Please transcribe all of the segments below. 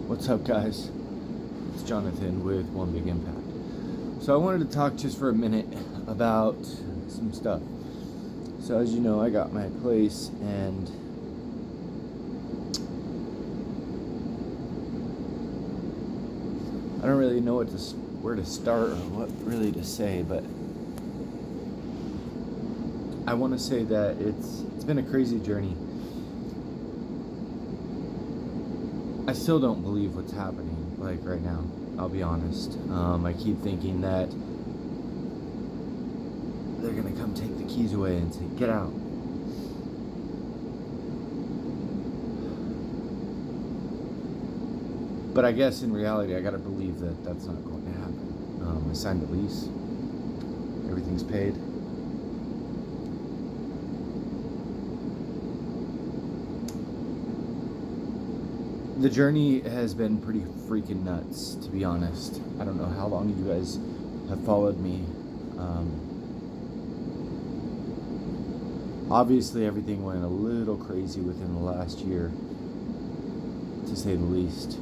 What's up, guys? It's Jonathan with One Big Impact. So I wanted to talk just for a minute about some stuff. So as you know, I got my place, and I don't really know where to start or what really to say, but I want to say that it's been a crazy journey. I still don't believe what's happening, like right now. I'll be honest. I keep thinking that they're gonna come take the keys away and say, "Get out." But I guess in reality, I gotta believe that that's not going to happen. I signed a lease. Everything's paid. The journey has been pretty freaking nuts, to be honest. I don't know how long you guys have followed me. Obviously, everything went a little crazy within the last year, to say the least.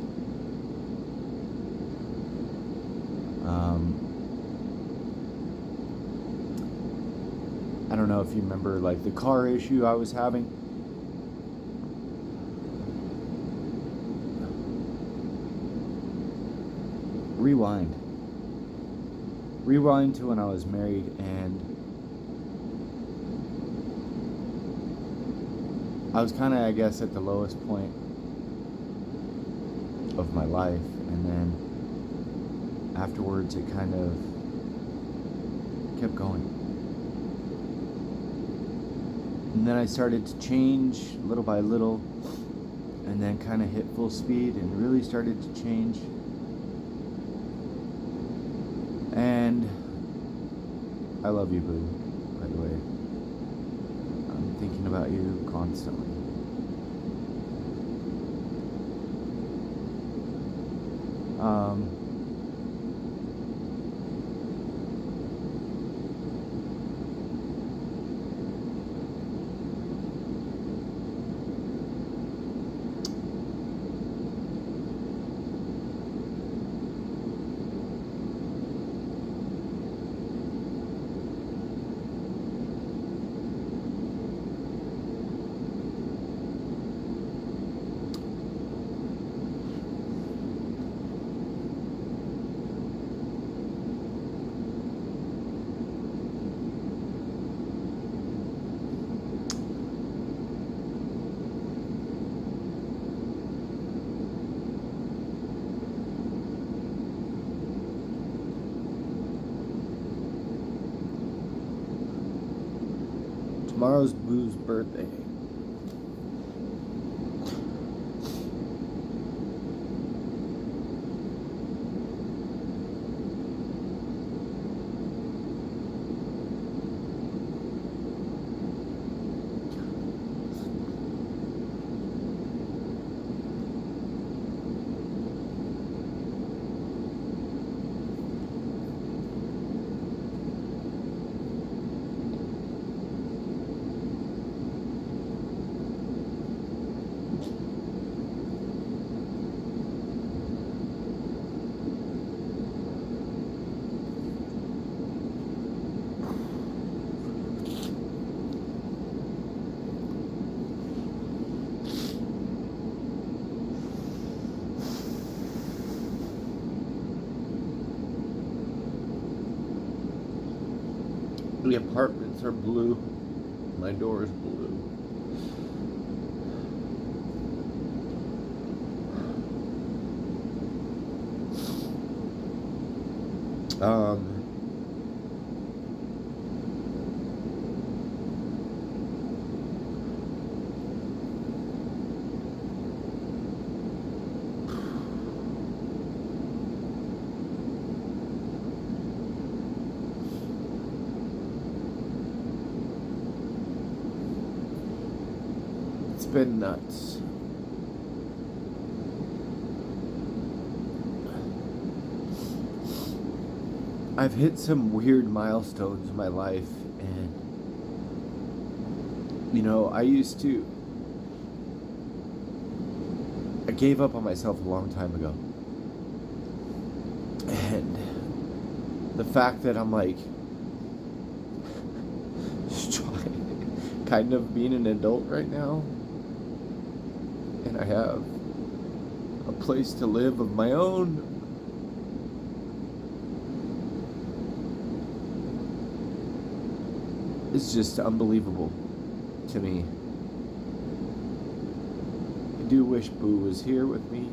I don't know if you remember, like, the car issue I was having. Rewind to when I was married, and I was kind of, I guess, at the lowest point of my life, and then afterwards it kind of kept going. And then I started to change little by little, and then kind of hit full speed and really started to change. And I love you, boo, by the way. I'm thinking about you constantly. Tomorrow's Boo's birthday. The apartments are blue. My door is blue. It's been nuts. I've hit some weird milestones in my life, and I used to gave up on myself a long time ago. And the fact that I'm like trying, kind of being an adult right now, and I have a place to live of my own, it's just unbelievable to me. I do wish Boo was here with me.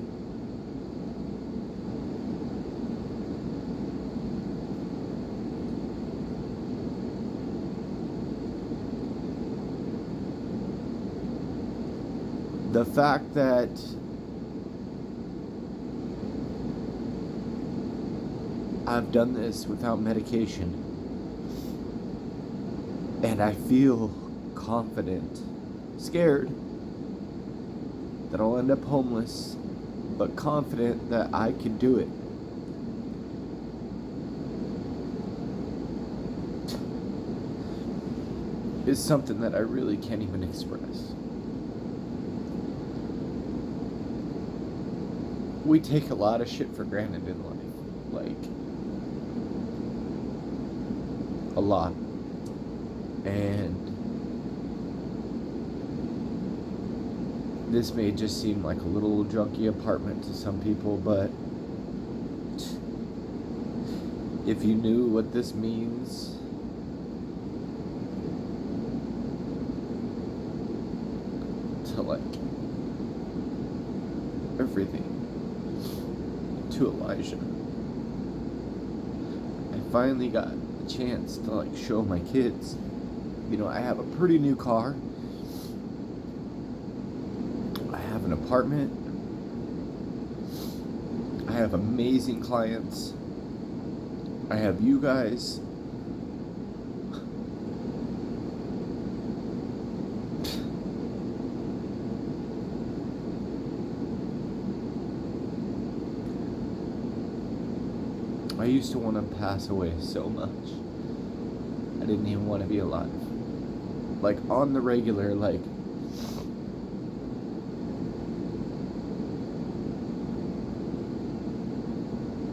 The fact that I've done this without medication, and I feel confident, scared that I'll end up homeless, but confident that I can do it. Is something that I really can't even express. We take a lot of shit for granted in life, like a lot. And this may just seem like a little junky apartment to some people, but if you knew what this means, to like everything, to Elijah. I finally got a chance to like show my kids. You know, I have a pretty new car. I have an apartment. I have amazing clients. I have you guys. I used to want to pass away so much. I didn't even want to be alive. Like, on the regular, like,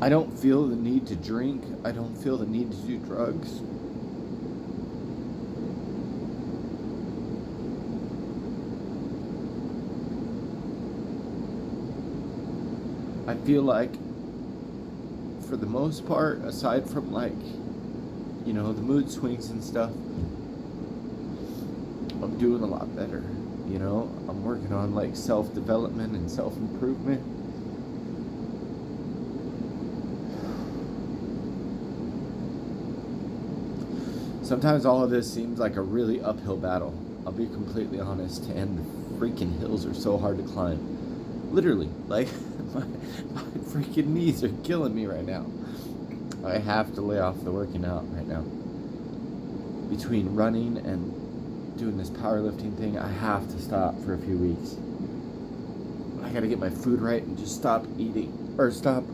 I don't feel the need to drink. I don't feel the need to do drugs. I feel like, for the most part, aside from like, you know, the mood swings and stuff, I'm doing a lot better. You know, I'm working on like self-development and self-improvement. Sometimes all of this seems like a really uphill battle. I'll be completely honest, and the freaking hills are so hard to climb. Literally, like, my freaking knees are killing me right now. I have to lay off the working out right now. Between running and doing this powerlifting thing, I have to stop for a few weeks. I gotta get my food right and just stop eating. Or stop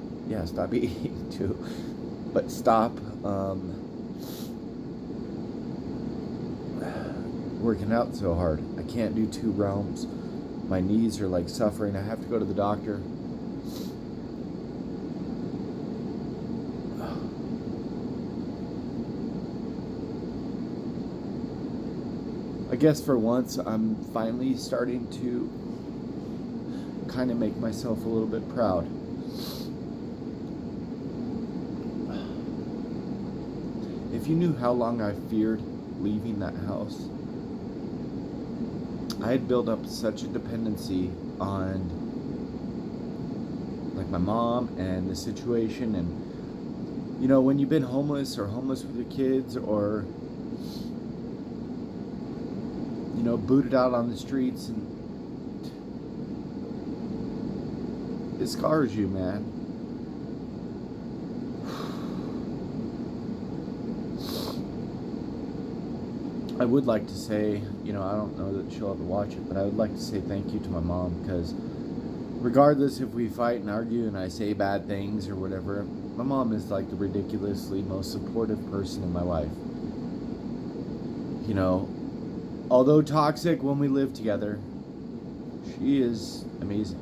eating too. But stop working out so hard. I can't do 2 rounds. My knees are like suffering. I have to go to the doctor. I guess for once I'm finally starting to kind of make myself a little bit proud. If you knew how long I feared leaving that house, I had built up such a dependency on like my mom and the situation, and you know, when you've been homeless or homeless with your kids, or you know, booted out on the streets, and it scars you, man. I would like to say, you know, I don't know that she'll ever watch it, but I would like to say thank you to my mom, because regardless if we fight and argue and I say bad things or whatever, my mom is like the ridiculously most supportive person in my life. You know, although toxic when we live together, she is amazing.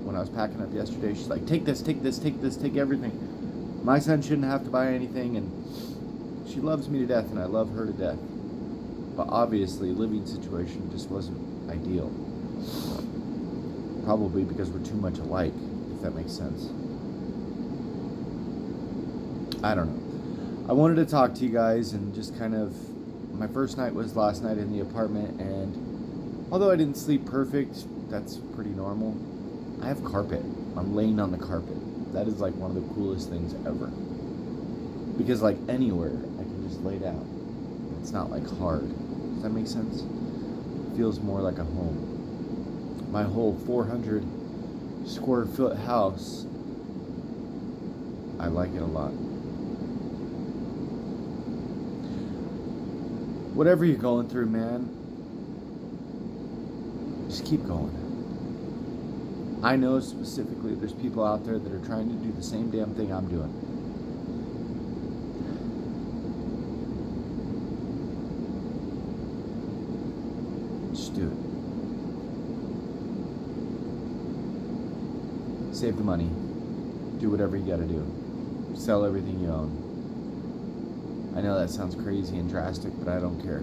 when I was packing up yesterday. She's like, take this, take this, take this, take everything. My son shouldn't have to buy anything, and she loves me to death, and I love her to death. But obviously, living situation just wasn't ideal. Probably because we're too much alike, if that makes sense. I don't know. I wanted to talk to you guys and just kind of... My first night was last night in the apartment, and although I didn't sleep perfect, that's pretty normal. I have carpet. I'm laying on the carpet. That is like one of the coolest things ever. Because like anywhere, I can just lay down. It's not like hard. Does that make sense? It feels more like a home. My whole 400 square foot house, I like it a lot. Whatever you're going through, man, just keep going. I know specifically there's people out there that are trying to do the same damn thing I'm doing. Just do it. Save the money. Do whatever you gotta do. Sell everything you own. I know that sounds crazy and drastic, but I don't care.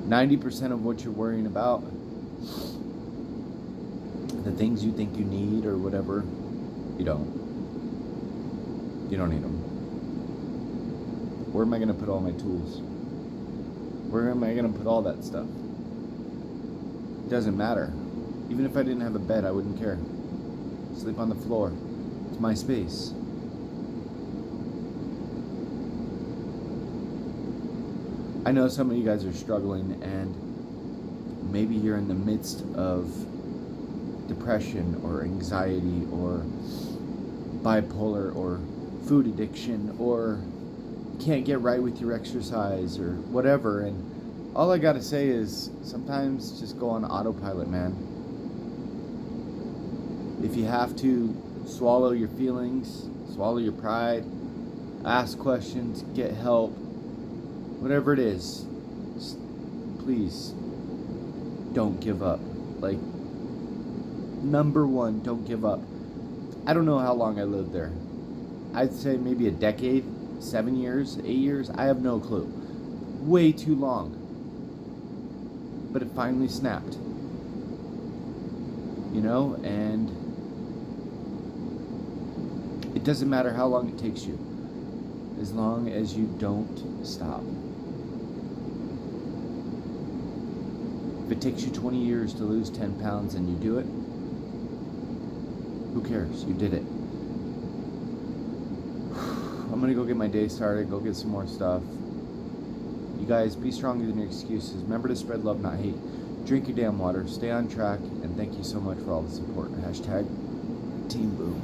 90% of what you're worrying about, the things you think you need or whatever, you don't. You don't need them. Where am I going to put all my tools? Where am I going to put all that stuff? It doesn't matter. Even if I didn't have a bed, I wouldn't care. Sleep on the floor. It's my space. I know some of you guys are struggling, and maybe you're in the midst of depression or anxiety or bipolar or food addiction, or can't get right with your exercise or whatever. And all I gotta say is sometimes just go on autopilot, man. If you have to, swallow your feelings, swallow your pride, ask questions, get help. Whatever it is, just please don't give up. Like, number one, don't give up. I don't know how long I lived there. I'd say maybe a decade, 7 years, 8 years. I have no clue. Way too long. But it finally snapped. You know, and it doesn't matter how long it takes you, as long as you don't stop. If it takes you 20 years to lose 10 pounds and you do it, who cares? You did it. I'm gonna go get my day started, go get some more stuff. You guys, be stronger than your excuses. Remember to spread love, not hate. Drink your damn water, stay on track, and thank you so much for all the support. # Team Boom.